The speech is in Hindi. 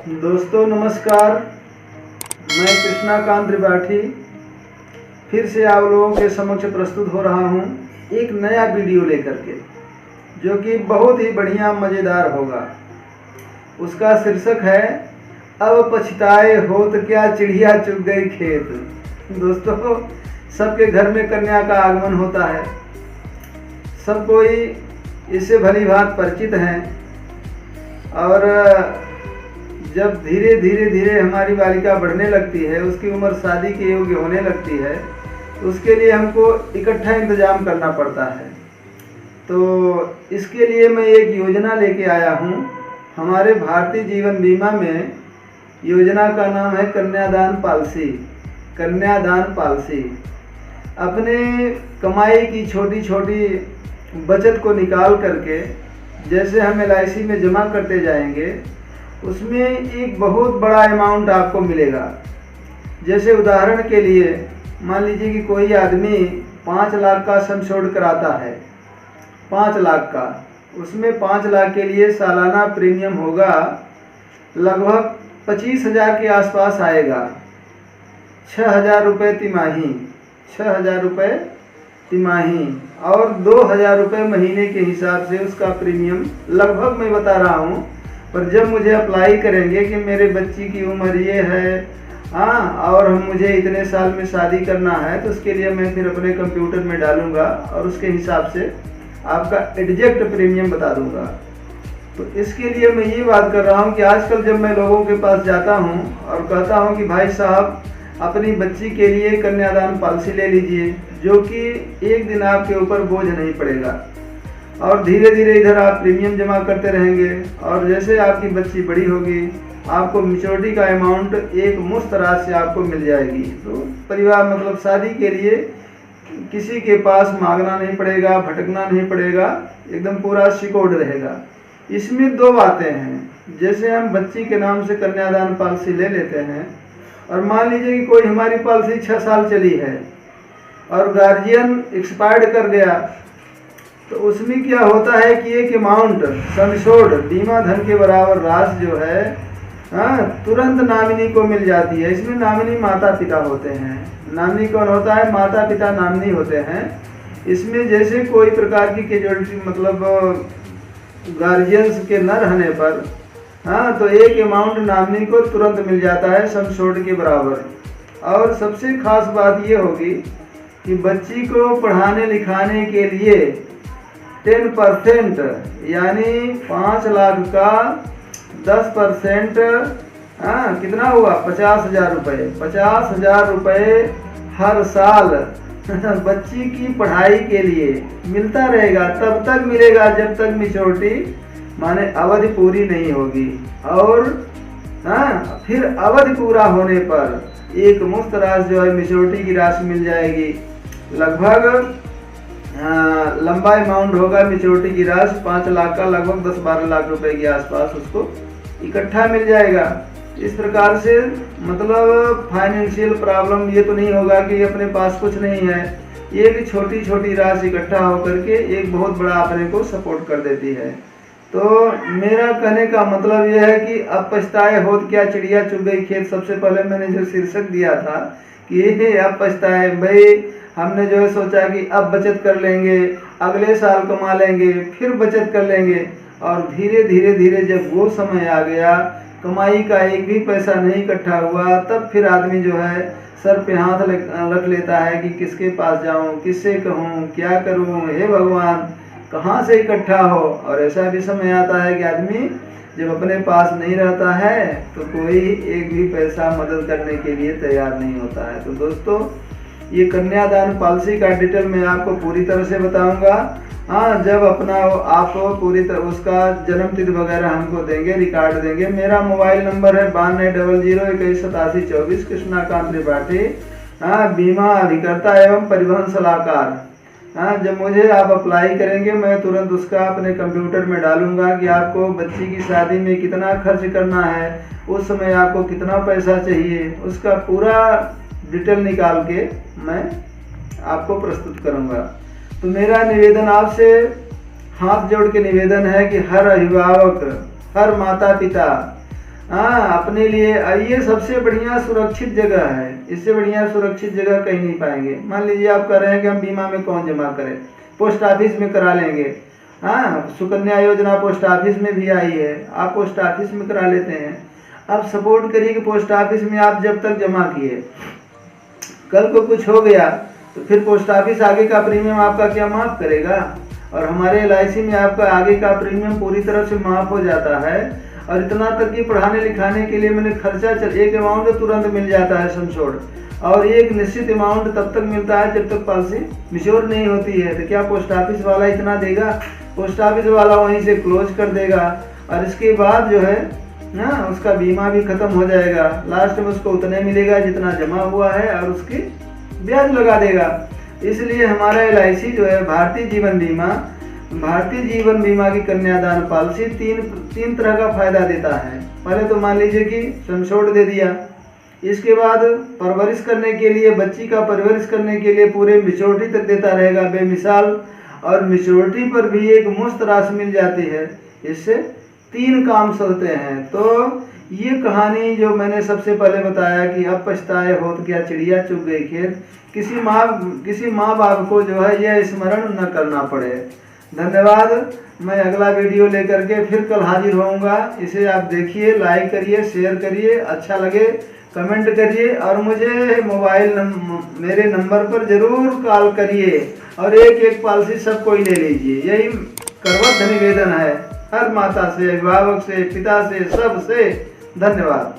दोस्तों नमस्कार, मैं कृष्णाकांत त्रिपाठी फिर से आप लोगों के समक्ष प्रस्तुत हो रहा हूं एक नया वीडियो लेकर के, जो कि बहुत ही बढ़िया मज़ेदार होगा। उसका शीर्षक है अब पछताए हो तो क्या चिड़िया चुग गई खेत। दोस्तों, सबके घर में कन्या का आगमन होता है, सब कोई इससे भली भांति परिचित हैं। और जब धीरे धीरे हमारी बालिका बढ़ने लगती है, उसकी उम्र शादी के योग्य होने लगती है, तो उसके लिए हमको इकट्ठा इंतजाम करना पड़ता है। तो इसके लिए मैं एक योजना लेके आया हूँ। हमारे भारतीय जीवन बीमा में योजना का नाम है कन्यादान पॉलिसी। कन्यादान पॉलिसी अपने कमाई की छोटी छोटी बचत को निकाल करके, जैसे हम LIC में जमा करते जाएंगे, उसमें एक बहुत बड़ा अमाउंट आपको मिलेगा। जैसे उदाहरण के लिए मान लीजिए कि कोई आदमी 5 लाख का सम एश्योर्ड कराता है, 5 लाख का, उसमें 5 लाख के लिए सालाना प्रीमियम होगा लगभग 25,000 के आसपास आएगा। 6,000 रुपये तिमाही, 6,000 रुपये तिमाही और 2,000 रुपये महीने के हिसाब से उसका प्रीमियम लगभग मैं बता रहा हूँ। पर जब मुझे अप्लाई करेंगे कि मेरे बच्ची की उम्र ये है, और मुझे इतने साल में शादी करना है, तो उसके लिए मैं फिर अपने कंप्यूटर में डालूंगा और उसके हिसाब से आपका एग्जैक्ट प्रीमियम बता दूंगा। तो इसके लिए मैं ये बात कर रहा हूँ कि आजकल जब मैं लोगों के पास जाता हूँ और कहता हूँ कि भाई साहब अपनी बच्ची के लिए कन्यादान पॉलिसी ले लीजिए, जो कि एक दिन आपके ऊपर बोझ नहीं पड़ेगा और धीरे धीरे इधर आप प्रीमियम जमा करते रहेंगे, और जैसे आपकी बच्ची बड़ी होगी आपको मैच्योरिटी का अमाउंट एक मुश्त राशि आपको मिल जाएगी। तो परिवार मतलब शादी के लिए किसी के पास मांगना नहीं पड़ेगा, भटकना नहीं पड़ेगा, एकदम पूरा सिक्योर्ड रहेगा। इसमें 2 बातें हैं। जैसे हम बच्ची के नाम से कन्यादान पॉलिसी ले लेते हैं, और मान लीजिए कि कोई हमारी पॉलिसी 6 साल चली है और गार्जियन एक्सपायर्ड कर गया, तो उसमें क्या होता है कि एक अमाउंट सम एश्योर्ड बीमा धन के बराबर राशि जो है तुरंत नामिनी को मिल जाती है। इसमें नामिनी माता पिता होते हैं। नामिनी कौन होता है? माता पिता नामिनी होते हैं। इसमें जैसे कोई प्रकार की कैजुअलिटी मतलब गार्जियंस के न रहने पर तो एक अमाउंट नामिनी को तुरंत मिल जाता है सम एश्योर्ड के बराबर। और सबसे खास बात ये होगी कि बच्ची को पढ़ाने लिखाने के लिए 10% यानी 5 लाख का 10% कितना हुआ? 50,000 रुपये। 50,000 रुपये हर साल बच्ची की पढ़ाई के लिए मिलता रहेगा। तब तक मिलेगा जब तक मैच्योरिटी माने अवधि पूरी नहीं होगी। और फिर अवधि पूरा होने पर एक मुफ्त राशि जो है मैच्योरिटी की राशि मिल जाएगी। लगभग लंबा अमाउंट होगा मैच्योरिटी की राशि 5 लाख का, लगभग 10-12 लाख रुपए के आसपास उसको इकट्ठा मिल जाएगा। इस प्रकार से मतलब फाइनेंशियल प्रॉब्लम ये तो नहीं होगा कि अपने पास कुछ नहीं है। एक छोटी छोटी राशि इकट्ठा होकर के एक बहुत बड़ा अपने को सपोर्ट कर देती है। तो मेरा कहने का मतलब यह है कि अब पछताए हो क्या चिड़िया चुग गई खेत। सबसे पहले मैंने जो शीर्षक दिया था कि ये अब पछताए, भाई हमने जो है सोचा कि अब बचत कर लेंगे, अगले साल कमा लेंगे, फिर बचत कर लेंगे, और धीरे धीरे जब वो समय आ गया, कमाई का एक भी पैसा नहीं इकट्ठा हुआ, तब फिर आदमी जो है सर पे हाथ रख लेता है कि किसके पास जाऊं, किससे कहूं, क्या करूं, हे भगवान कहाँ से इकट्ठा हो। और ऐसा भी समय आता है कि आदमी जब अपने पास नहीं रहता है तो कोई एक भी पैसा मदद करने के लिए तैयार नहीं होता है। तो दोस्तों, ये कन्यादान पॉलिसी का डिटेल मैं आपको पूरी तरह से बताऊंगा। जब अपना आप पूरी तरह उसका जन्म तिथि वगैरह हमको देंगे, रिकॉर्ड देंगे। मेरा मोबाइल नंबर है 9200218724, कृष्णाकांत त्रिपाठी, बीमा अधिकर्ता एवं परिवहन सलाहकार। जब मुझे आप अप्लाई करेंगे, मैं तुरंत उसका अपने कंप्यूटर में डालूंगा कि आपको बच्ची की शादी में कितना खर्च करना है, उस समय आपको कितना पैसा चाहिए, उसका पूरा डिटेल निकाल के मैं आपको प्रस्तुत करूंगा। तो मेरा निवेदन आपसे हाथ जोड़ के निवेदन है कि हर अभिभावक, हर माता पिता हाँ, अपने लिए ये सबसे बढ़िया सुरक्षित जगह है। इससे बढ़िया सुरक्षित जगह कहीं नहीं पाएंगे। मान लीजिए आप कह रहे हैं कि हम बीमा में कौन जमा करें, पोस्ट ऑफिस में करा लेंगे। हाँ, सुकन्या योजना पोस्ट ऑफिस में भी आई है, आप पोस्ट ऑफिस में करा लेते हैं। आप सपोर्ट करिए कि पोस्ट ऑफिस में आप जब तक जमा किए, कल को कुछ हो गया तो फिर पोस्ट ऑफिस आगे का प्रीमियम आपका क्या माफ़ करेगा? और हमारे LIC में आपका आगे का प्रीमियम पूरी तरह से माफ़ हो जाता है। और इतना तक कि पढ़ाने लिखाने के लिए मैंने खर्चा एक अमाउंट तुरंत मिल जाता है समझोड़, और एक निश्चित अमाउंट तब तक मिलता है जब तक पॉलिसी मैच्योर नहीं होती है। तो क्या पोस्ट ऑफिस वाला इतना देगा? पोस्ट ऑफिस वाला वहीं से क्लोज कर देगा, और इसके बाद जो है ना उसका बीमा भी खत्म हो जाएगा। लास्ट में उसको उतने मिलेगा जितना जमा हुआ है, और उसकी ब्याज लगा देगा। इसलिए हमारा LIC जो है भारतीय जीवन बीमा की कन्यादान पॉलिसी तीन तरह का फायदा देता है। पहले तो मान लीजिए कि सम छोड़ दे दिया, इसके बाद परवरिश करने के लिए, बच्ची का परवरिश करने के लिए पूरे मैच्योरिटी तक देता रहेगा बेमिसाल, और मैच्योरिटी पर भी एक मुफ्त राशि मिल जाती है। इससे 3 काम होते हैं। तो ये कहानी जो मैंने सबसे पहले बताया कि अब पछताए होत क्या चिड़िया चुग गई खेत, किसी माँ बाप को जो है यह स्मरण न करना पड़े। धन्यवाद। मैं अगला वीडियो लेकर के फिर कल हाजिर होऊंगा। इसे आप देखिए, लाइक करिए, शेयर करिए, अच्छा लगे कमेंट करिए, और मुझे मेरे नंबर पर ज़रूर कॉल करिए, और एक पॉलिसी सब कोई ले लीजिए। यही करवत निवेदन है हर माता से, अभिभावक से, पिता से, सब से। धन्यवाद।